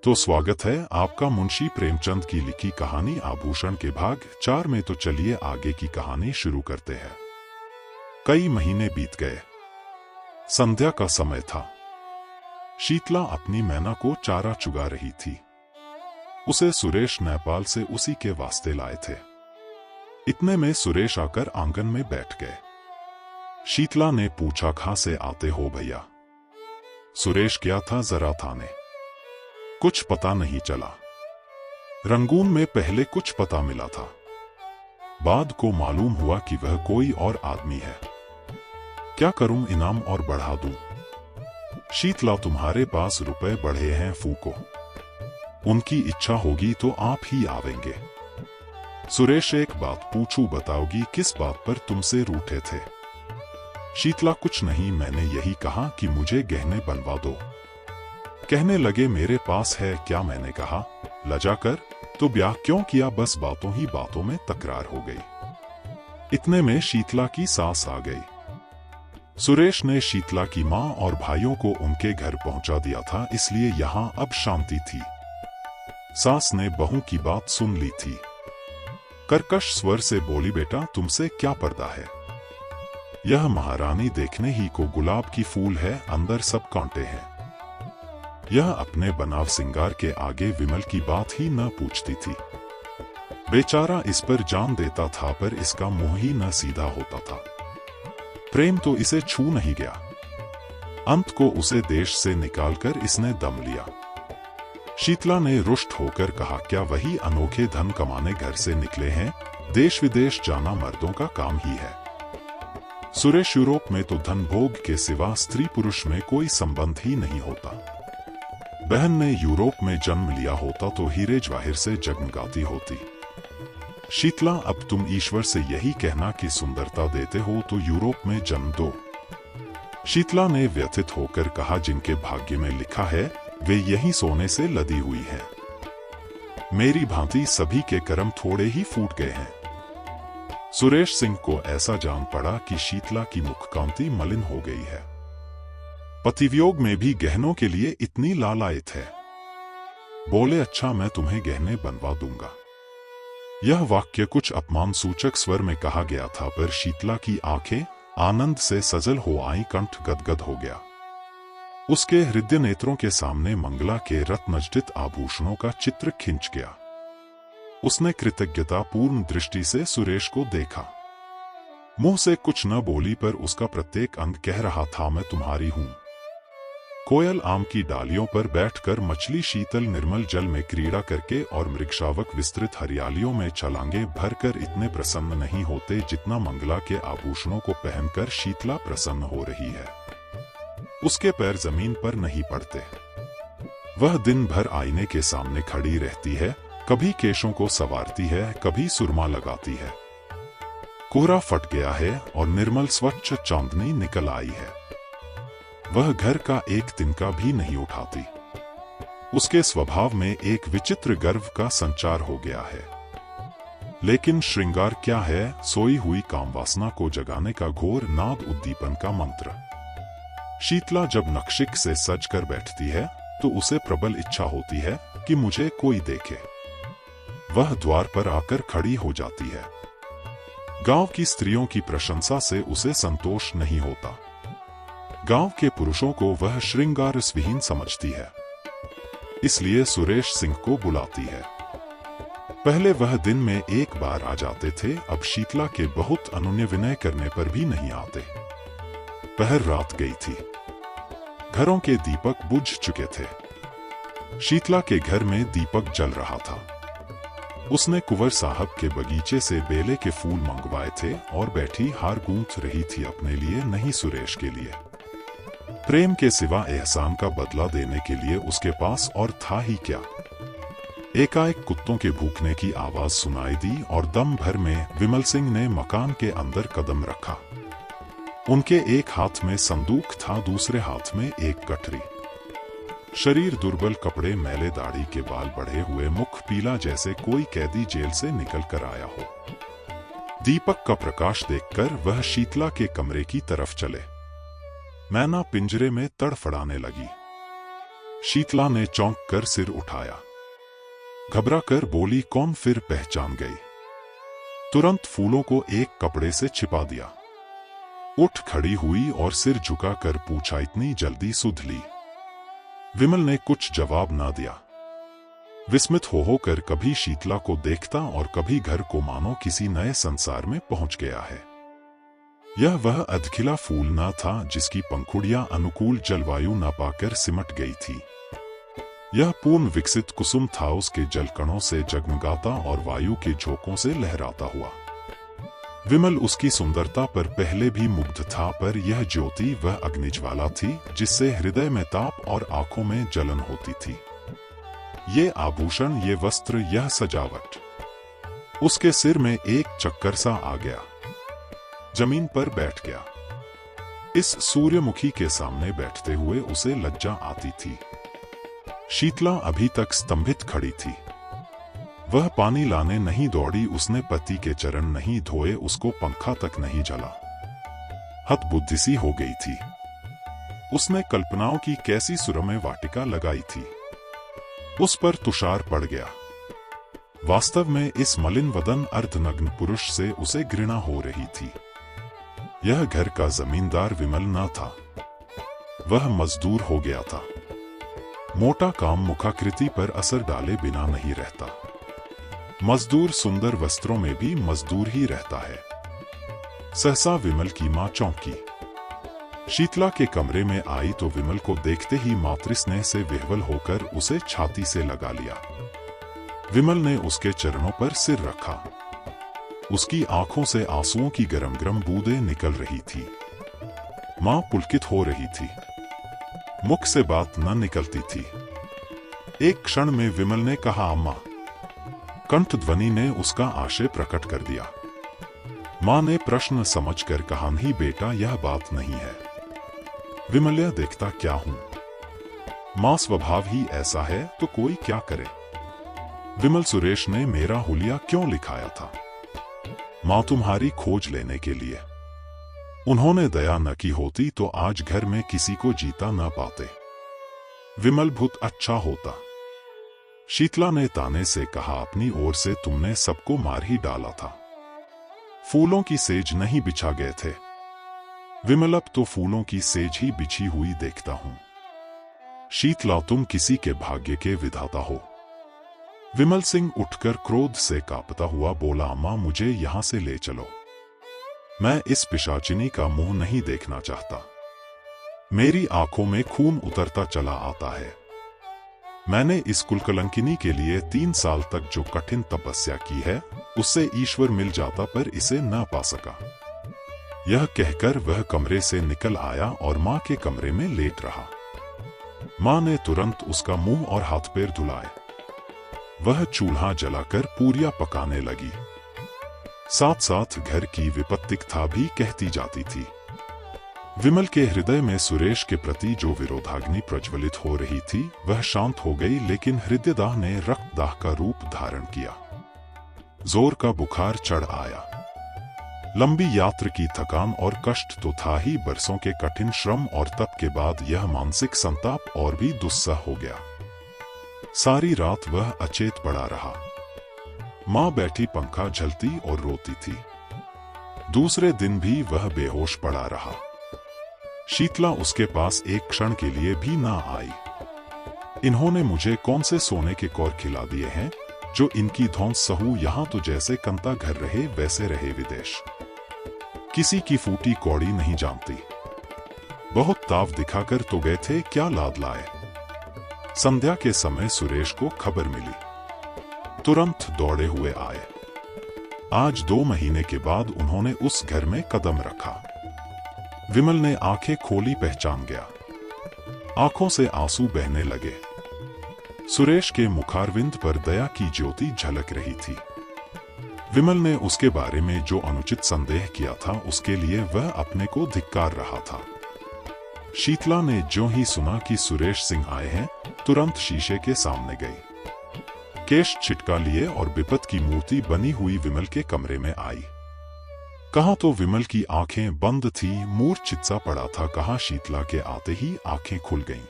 तो स्वागत है आपका मुंशी प्रेमचंद की लिखी कहानी आभूषण के भाग 4 में। तो चलिए आगे की कहानी शुरू करते हैं। कई महीने बीत गए। संध्या का समय था। शीतला अपनी मैना को चारा चुगा रही थी। उसे सुरेश नेपाल से उसी के वास्ते लाए थे। इतने में सुरेश आकर आंगन में बैठ गए। शीतला ने पूछा, कहां से आते हो भैया? सुरेश क्या था जरा थाने? कुछ पता नहीं चला। रंगून में पहले कुछ पता मिला था, बाद को मालूम हुआ कि वह कोई और आदमी है। क्या करूं, इनाम और बढ़ा दूं? शीतला, तुम्हारे पास रुपए बढ़े हैं फूको। उनकी इच्छा होगी तो आप ही आवेंगे। सुरेश, एक बात पूछूं, बताओगी किस बात पर तुमसे रूठे थे? शीतला, कुछ नहीं, मैंने यही कहा कि मुझे गहने बनवा दो। कहने लगे, मेरे पास है क्या? मैंने कहा, लजाकर, तो ब्याह क्यों किया? बस बातों ही बातों में तकरार हो गई। इतने में शीतला की सास आ गई। सुरेश ने शीतला की मां और भाइयों को उनके घर पहुंचा दिया था, इसलिए यहां अब शांति थी। सास ने बहू की बात सुन ली थी। कर्कश स्वर से बोली, बेटा तुमसे क्या पर्दा है? यह महारानी देखने ही को गुलाब की फूल है, अंदर सब कांटे हैं। यह अपने बनाव सिंगार के आगे विमल की बात ही न पूछती थी। बेचारा इस पर जान देता था, पर इसका मुंह ही न सीधा होता था। प्रेम तो इसे छू नहीं गया। अंत को उसे देश से निकालकर इसने दम लिया। शीतला ने रुष्ट होकर कहा, क्या वही अनोखे धन कमाने घर से निकले हैं? देश विदेश जाना मर्दों का काम ही है। सुरेश, यूरोप में तो धन भोग के सिवा स्त्री पुरुष में कोई संबंध ही नहीं होता। बहन ने यूरोप में जन्म लिया होता तो हीरे जवाहिर से जगमगाती होती। शीतला, अब तुम ईश्वर से यही कहना कि सुंदरता देते हो तो यूरोप में जन्म दो। शीतला ने व्यथित होकर कहा, जिनके भाग्य में लिखा है वे यही सोने से लदी हुई हैं। मेरी भांति सभी के कर्म थोड़े ही फूट गए हैं। सुरेश सिंह को ऐसा जान पड़ा कि शीतला की मुखकांति मलिन हो गई है। पतिवियोग में भी गहनों के लिए इतनी लालायित है। बोले, अच्छा मैं तुम्हें गहने बनवा दूंगा। यह वाक्य कुछ अपमान सूचक स्वर में कहा गया था, पर शीतला की आंखें आनंद से सजल हो आई, कंठ गदगद हो गया। उसके हृदय नेत्रों के सामने मंगला के रत्नजडित आभूषणों का चित्र खिंच गया। उसने कृतज्ञता पूर्ण दृष्टि से सुरेश को देखा। मुंह से कुछ न बोली, पर उसका प्रत्येक अंग कह रहा था, मैं तुम्हारी हूं। कोयल आम की डालियों पर बैठकर मछली शीतल निर्मल जल में क्रीड़ा करके और मृगशावक विस्तृत हरियालियों में छलांगे भरकर इतने प्रसन्न नहीं होते जितना मंगला के आभूषणों को पहनकर शीतला प्रसन्न हो रही है। उसके पैर जमीन पर नहीं पड़ते। वह दिन भर आईने के सामने खड़ी रहती है, कभी केशों को संवारती है, कभी सुरमा लगाती है। कोहरा फट गया है और निर्मल स्वच्छ चांदनी निकल आई है। वह घर का एक तिनका भी नहीं उठाती। उसके स्वभाव में एक विचित्र गर्व का संचार हो गया है। लेकिन श्रृंगार क्या है? सोई हुई कामवासना को जगाने का घोर नाद उद्दीपन का मंत्र। शीतला जब नक्शिक से सज कर बैठती है तो उसे प्रबल इच्छा होती है कि मुझे कोई देखे। वह द्वार पर आकर खड़ी हो जाती है। गांव की स्त्रियों की प्रशंसा से उसे संतोष नहीं होता। गांव के पुरुषों को वह श्रृंगार विहीन समझती है, इसलिए सुरेश सिंह को बुलाती है। पहले वह दिन में एक बार आ जाते थे, अब शीतला के बहुत अनुनय विनय करने पर भी नहीं आते। पहर रात गई थी। घरों के दीपक बुझ चुके थे। शीतला के घर में दीपक जल रहा था। उसने कुंवर साहब के बगीचे से बेले के फूल मंगवाए थे और बैठी हार गूंथ रही थी, अपने लिए नहीं सुरेश के लिए। प्रेम के सिवा एहसान का बदला देने के लिए उसके पास और था ही क्या। एकाएक कुत्तों के भूखने की आवाज सुनाई दी और दम भर में विमल सिंह ने मकान के अंदर कदम रखा। उनके एक हाथ में संदूक था, दूसरे हाथ में एक गठरी। शरीर दुर्बल, कपड़े मैले, दाढ़ी के बाल बढ़े हुए, मुख पीला जैसे कोई कैदी जेल से निकल कर आया हो। दीपक का प्रकाश देखकर वह शीतला के कमरे की तरफ चले। मैना पिंजरे में तड़फड़ाने लगी। शीतला ने चौंक कर सिर उठाया। घबरा कर बोली, कौन? फिर पहचान गई। तुरंत फूलों को एक कपड़े से छिपा दिया। उठ खड़ी हुई और सिर झुकाकर पूछा, इतनी जल्दी सुध ली? विमल ने कुछ जवाब ना दिया। विस्मित हो कर कभी शीतला को देखता और कभी घर को मानो किसी नए संसार में पहुंच गया है। यह वह अधखिला फूल ना था जिसकी पंखुड़ियां अनुकूल जलवायु न पाकर सिमट गई थी। यह पूर्ण विकसित कुसुम था, उसके जलकणों से जगमगाता और वायु के झोंकों से लहराता हुआ। विमल उसकी सुंदरता पर पहले भी मुग्ध था, पर यह ज्योति वह अग्निज्वाला थी जिससे हृदय में ताप और आंखों में जलन होती थी। ये आभूषण, ये वस्त्र, यह सजावट। उसके सिर में एक चक्कर सा आ गया। जमीन पर बैठ गया। इस सूर्यमुखी के सामने बैठते हुए उसे लज्जा आती थी। शीतला अभी तक स्तंभित खड़ी थी। वह पानी लाने नहीं दौड़ी, उसने पति के चरण नहीं धोए, उसको पंखा तक नहीं जला। हतबुद्धि सी हो गई थी। उसने कल्पनाओं की कैसी सुरम्य वाटिका लगाई थी। उस पर तुषार पड़ गया। वास्तव में इस मलिन वदन अर्धनग्न पुरुष से उसे घृणा हो रही थी। यह घर का जमींदार विमल न था, वह मजदूर हो गया था। मोटा काम मुखाकृति पर असर डाले बिना नहीं रहता। मजदूर सुंदर वस्त्रों में भी मजदूर ही रहता है। सहसा विमल की मां चौंकी। शीतला के कमरे में आई तो विमल को देखते ही मातृस्नेह से विह्वल होकर उसे छाती से लगा लिया। विमल ने उसके चरणों पर सिर रखा। उसकी आंखों से आंसुओं की गरम गरम बूंदें निकल रही थी। मां पुलकित हो रही थी। मुख से बात न निकलती थी। एक क्षण में विमल ने कहा, अम्मा। कंठ ध्वनि ने उसका आशय प्रकट कर दिया। मां ने प्रश्न समझकर कहा, नहीं बेटा, यह बात नहीं है। विमल, यह देखता क्या हूं? मां स्वभाव ही ऐसा है तो कोई क्या करे। विमल, सुरेश ने मेरा हुलिया क्यों लिखाया था? मां तुम्हारी खोज लेने के लिए। उन्होंने दया न की होती तो आज घर में किसी को जीता न पाते। विमल, बहुत अच्छा होता। शीतला ने ताने से कहा, अपनी ओर से तुमने सबको मार ही डाला था। फूलों की सेज नहीं बिछा गए थे। विमल, अब तो फूलों की सेज ही बिछी हुई देखता हूं। शीतला, तुम किसी के भाग्य के विधाता हो। विमल सिंह उठकर क्रोध से कांपता हुआ बोला, अम्मा, मुझे यहां से ले चलो। मैं इस पिशाचिनी का मुंह नहीं देखना चाहता। मेरी आंखों में खून उतरता चला आता है। मैंने इस कुलकलंकिनी के लिए 3 साल तक जो कठिन तपस्या की है, उससे ईश्वर मिल जाता, पर इसे न पा सका। यह कहकर वह कमरे से निकल आया और मां के कमरे में लेट रहा। मां ने तुरंत उसका मुंह और हाथ पैर धुलाए। वह चूल्हा जलाकर पूरियां पकाने लगी। साथ साथ घर की विपत्तिकथा भी कहती जाती थी। विमल के हृदय में सुरेश के प्रति जो विरोधाग्नि प्रज्वलित हो रही थी वह शांत हो गई, लेकिन हृदयदाह ने रक्तदाह का रूप धारण किया। जोर का बुखार चढ़ आया। लंबी यात्रा की थकान और कष्ट तो था ही, बरसों के कठिन श्रम और तप के बाद यह मानसिक संताप और भी दुस्सह हो गया। सारी रात वह अचेत पड़ा रहा। मां बैठी पंखा झलती और रोती थी। दूसरे दिन भी वह बेहोश पड़ा रहा। शीतला उसके पास एक क्षण के लिए भी ना आई। इन्होंने मुझे कौन से सोने के कौर खिला दिए हैं जो इनकी धौंस सहू। यहां तो जैसे कंता घर रहे वैसे रहे विदेश। किसी की फूटी कौड़ी नहीं जानती। बहुत ताव दिखाकर तो गए थे, क्या लाद लाए। संध्या के समय सुरेश को खबर मिली। तुरंत दौड़े हुए आए। आज 2 महीने के बाद उन्होंने उस घर में कदम रखा। विमल ने आंखें खोली, पहचान गया। आंखों से आंसू बहने लगे। सुरेश के मुखारविंद पर दया की ज्योति झलक रही थी। विमल ने उसके बारे में जो अनुचित संदेह किया था उसके लिए वह अपने को धिक्कार रहा था। शीतला ने जो ही सुना कि सुरेश सिंह आए हैं, तुरंत शीशे के सामने गई। केश छिटका लिए और विपत की मूर्ति बनी हुई विमल के कमरे में आई। कहा तो विमल की आंखें बंद थी, मूर्छित सा पड़ा था। कहा शीतला के आते ही आंखें खुल गईं।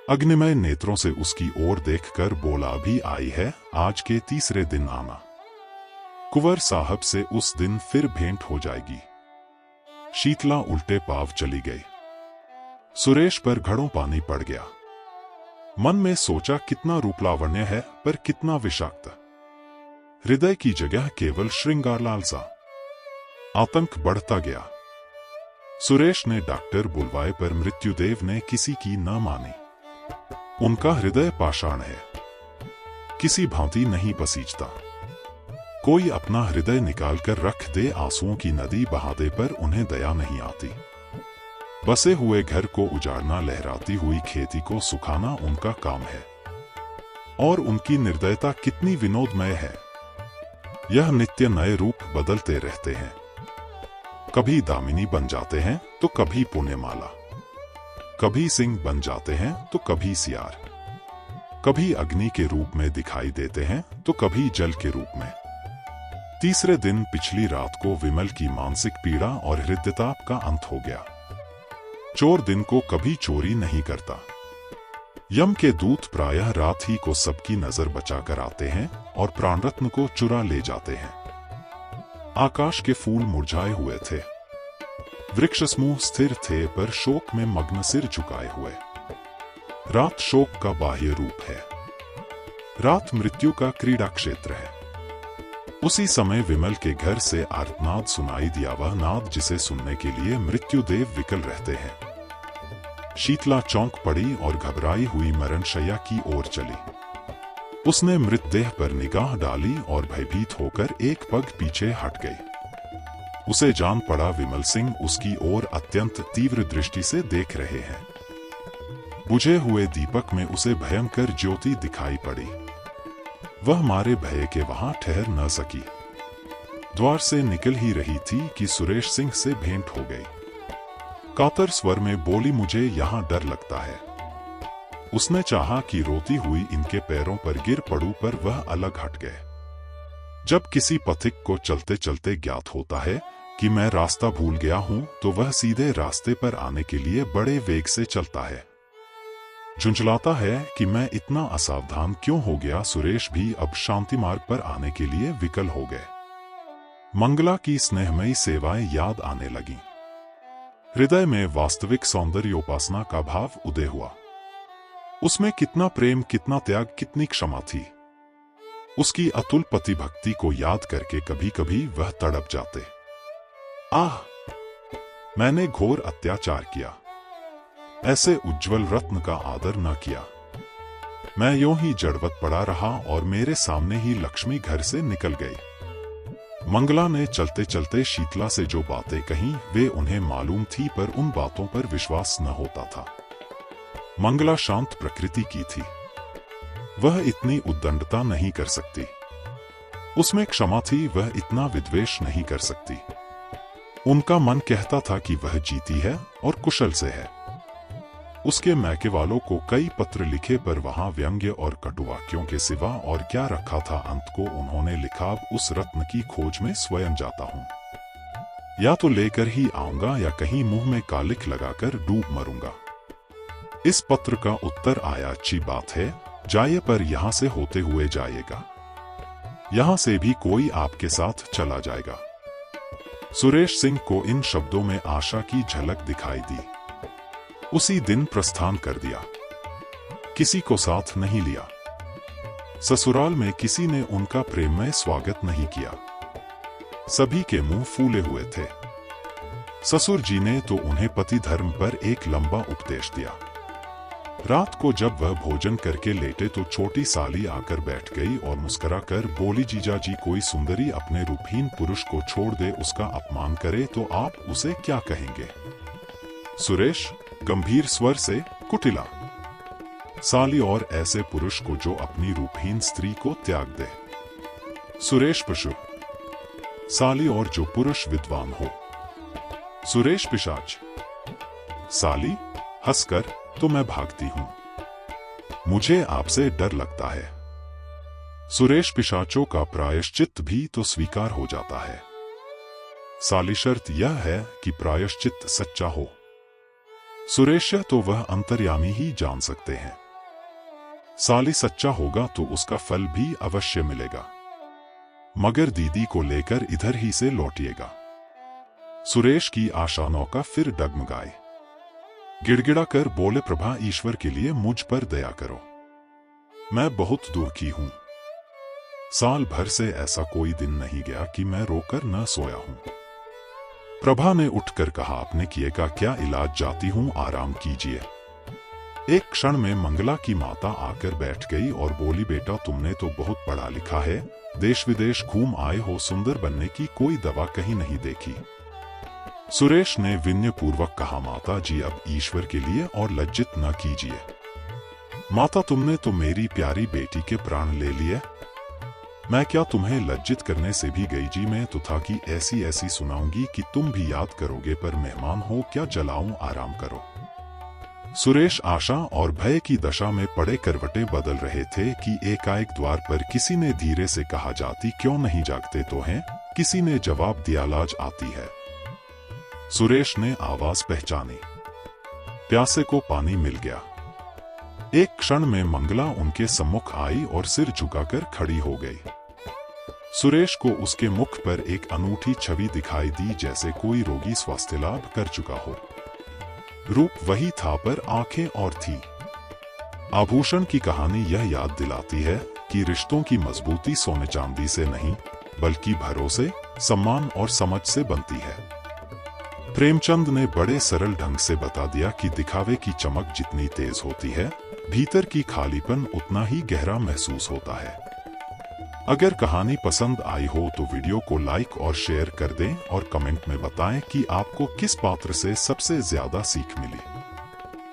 अग्निमय नेत्रों से उसकी ओर देखकर बोला, भी आई है आज के तीसरे दिन आना। कुंवर साहब से उस दिन फिर भेंट हो जाएगी। शीतला उल्टे पांव चली गई। सुरेश पर घड़ों पानी पड़ गया। मन में सोचा, कितना रूपलावण्य है पर कितना विषाक्त। हृदय की जगह केवल श्रृंगार लालसा। आतंक बढ़ता गया। सुरेश ने डॉक्टर बुलवाए पर मृत्युदेव ने किसी की न मानी। उनका हृदय पाषाण है, किसी भांति नहीं पसीजता। कोई अपना हृदय निकालकर रख दे, आंसुओं की नदी बहा दे, पर उन्हें दया नहीं आती। बसे हुए घर को उजाड़ना, लहराती हुई खेती को सुखाना उनका काम है। और उनकी निर्दयता कितनी विनोदमय है। यह नित्य नए रूप बदलते रहते हैं। कभी दामिनी बन जाते हैं तो कभी पुण्यमाला, कभी सिंह बन जाते हैं तो कभी सियार, कभी अग्नि के रूप में दिखाई देते हैं तो कभी जल के रूप में। तीसरे दिन पिछली रात को विमल की मानसिक पीड़ा और हृदयताप का अंत हो गया। चोर दिन को कभी चोरी नहीं करता। यम के दूत प्रायः रात ही को सबकी नजर बचाकर आते हैं और प्राणरत्न को चुरा ले जाते हैं। आकाश के फूल मुरझाए हुए थे। वृक्ष समूह स्थिर थे पर शोक में मग्न सिर झुकाए हुए। रात शोक का बाह्य रूप है। रात मृत्यु का क्रीड़ा क्षेत्र है। उसी समय विमल के घर से आर्तनाद सुनाई दिया, वह नाद जिसे सुनने के लिए मृत्युदेव विकल रहते हैं। शीतला चौंक पड़ी और घबराई हुई मरणशैया की ओर चली। उसने मृतदेह पर निगाह डाली और भयभीत होकर एक पग पीछे हट गई। उसे जान पड़ा विमल सिंह उसकी ओर अत्यंत तीव्र दृष्टि से देख रहे हैं। बुझे हुए दीपक में उसे भयंकर ज्योति दिखाई पड़ी। वह मारे भय के वहां ठहर न सकी। द्वार से निकल ही रही थी कि सुरेश सिंह से भेंट हो गई। कातर स्वर में बोली, मुझे यहां डर लगता है। उसने चाहा कि रोती हुई इनके पैरों पर गिर पड़ूं, पर वह अलग हट गए। जब किसी पथिक को चलते चलते ज्ञात होता है कि मैं रास्ता भूल गया हूं, तो वह सीधे रास्ते पर आने के लिए बड़े वेग से चलता है। झुंझलाता है कि मैं इतना असावधान क्यों हो गया। सुरेश भी अब शांति मार्ग पर आने के लिए विकल हो गए। मंगला की स्नेहमयी सेवाएं याद आने लगी। हृदय में वास्तविक सौंदर्योपासना का भाव उदय हुआ। उसमें कितना प्रेम, कितना त्याग, कितनी क्षमा थी। उसकी अतुल पति भक्ति को याद करके कभी कभी वह तड़प जाते। आह, मैंने घोर अत्याचार किया। ऐसे उज्जवल रत्न का आदर न किया। मैं यूं ही जड़वत पड़ा रहा और मेरे सामने ही लक्ष्मी घर से निकल गई। मंगला ने चलते चलते शीतला से जो बातें कहीं, वे उन्हें मालूम थी, पर उन बातों पर विश्वास न होता था। मंगला शांत प्रकृति की थी। वह इतनी उद्दंडता नहीं कर सकती। उसमें क्षमा थी, वह इतना विद्वेष नहीं कर सकती। उनका मन कहता था कि वह जीती है और कुशल से है। उसके मैके वालों को कई पत्र लिखे, पर वहां व्यंग्य और कटुवाक्यों के सिवा और क्या रखा था। अंत को उन्होंने लिखा, उस रत्न की खोज में स्वयं जाता हूं। या तो लेकर ही आऊंगा या कहीं मुंह में कालिख लगाकर डूब मरूंगा। इस पत्र का उत्तर आया, अच्छी बात है, जाइए, पर यहां से होते हुए जाइएगा। यहां से भी कोई आपके साथ चला जाएगा। सुरेश सिंह को इन शब्दों में आशा की झलक दिखाई दी। उसी दिन प्रस्थान कर दिया। किसी को साथ नहीं लिया। ससुराल में किसी ने उनका प्रेममय स्वागत नहीं किया। सभी के मुंह फूले हुए थे। ससुर जी ने तो उन्हें पति धर्म पर एक लंबा उपदेश दिया। रात को जब वह भोजन करके लेटे तो छोटी साली आकर बैठ गई और मुस्कुराकर बोली, जीजा जी, कोई सुंदरी अपने रूपहीन पुरुष को छोड़ दे, उसका अपमान करे तो आप उसे क्या कहेंगे? सुरेश गंभीर स्वर से कुटिला, साली, और ऐसे पुरुष को जो अपनी रूपहीन स्त्री को त्याग दे। सुरेश पशु, साली, और जो पुरुष विद्वान हो। सुरेश पिशाच, साली, हंसकर, तो मैं भागती हूं। मुझे आपसे डर लगता है। सुरेश पिशाचों का प्रायश्चित भी तो स्वीकार हो जाता है। साली, शर्त यह है कि प्रायश्चित सच्चा हो। सुरेश तो वह अंतर्यामी ही जान सकते हैं। साली सच्चा होगा तो उसका फल भी अवश्य मिलेगा, मगर दीदी को लेकर इधर ही से लौटिएगा। सुरेश की आशा नौका फिर डगमगाए। गिड़गिड़ा कर बोले, प्रभा ईश्वर के लिए मुझ पर दया करो, मैं बहुत दुखी हूं। साल भर से ऐसा कोई दिन नहीं गया कि मैं रोकर न सोया हूं। प्रभा ने उठकर कहा, आपने किए का क्या इलाज, जाती हूं आराम कीजिए। एक क्षण में मंगला की माता आकर बैठ गई और बोली, बेटा तुमने तो बहुत पढ़ा लिखा है, देश विदेश घूम आए हो, सुंदर बनने की कोई दवा कहीं नहीं देखी। सुरेश ने विनयपूर्वक कहा, माता जी अब ईश्वर के लिए और लज्जित न कीजिए। माता तुमने तो मेरी प्यारी बेटी के प्राण ले लिए, मैं क्या तुम्हें लज्जित करने से भी गई जी, मैं तो था कि ऐसी ऐसी सुनाऊंगी कि तुम भी याद करोगे, पर मेहमान हो क्या, जलाऊं आराम करो। सुरेश आशा और भय की दशा में पड़े करवटें बदल रहे थे कि एकाएक द्वार पर किसी ने धीरे से कहा, जाती क्यों नहीं, जागते तो हैं। किसी ने जवाब दिया, लाज आती है। सुरेश ने आवाज पहचानी, प्यासे को पानी मिल गया। एक क्षण में मंगला उनके सम्मुख आई और सिर झुकाकर खड़ी हो गई। सुरेश को उसके मुख पर एक अनूठी छवि दिखाई दी, जैसे कोई रोगी स्वास्थ्य लाभ कर चुका हो। रूप वही था पर आंखें और थी। आभूषण की कहानी यह याद दिलाती है कि रिश्तों की मजबूती सोने चांदी से नहीं, बल्कि भरोसे, सम्मान और समझ से बनती है। प्रेमचंद ने बड़े सरल ढंग से बता दिया कि दिखावे की चमक जितनी तेज होती है, भीतर की खालीपन उतना ही गहरा महसूस होता है। अगर कहानी पसंद आई हो तो वीडियो को लाइक और शेयर कर दें और कमेंट में बताएं कि आपको किस पात्र से सबसे ज्यादा सीख मिली।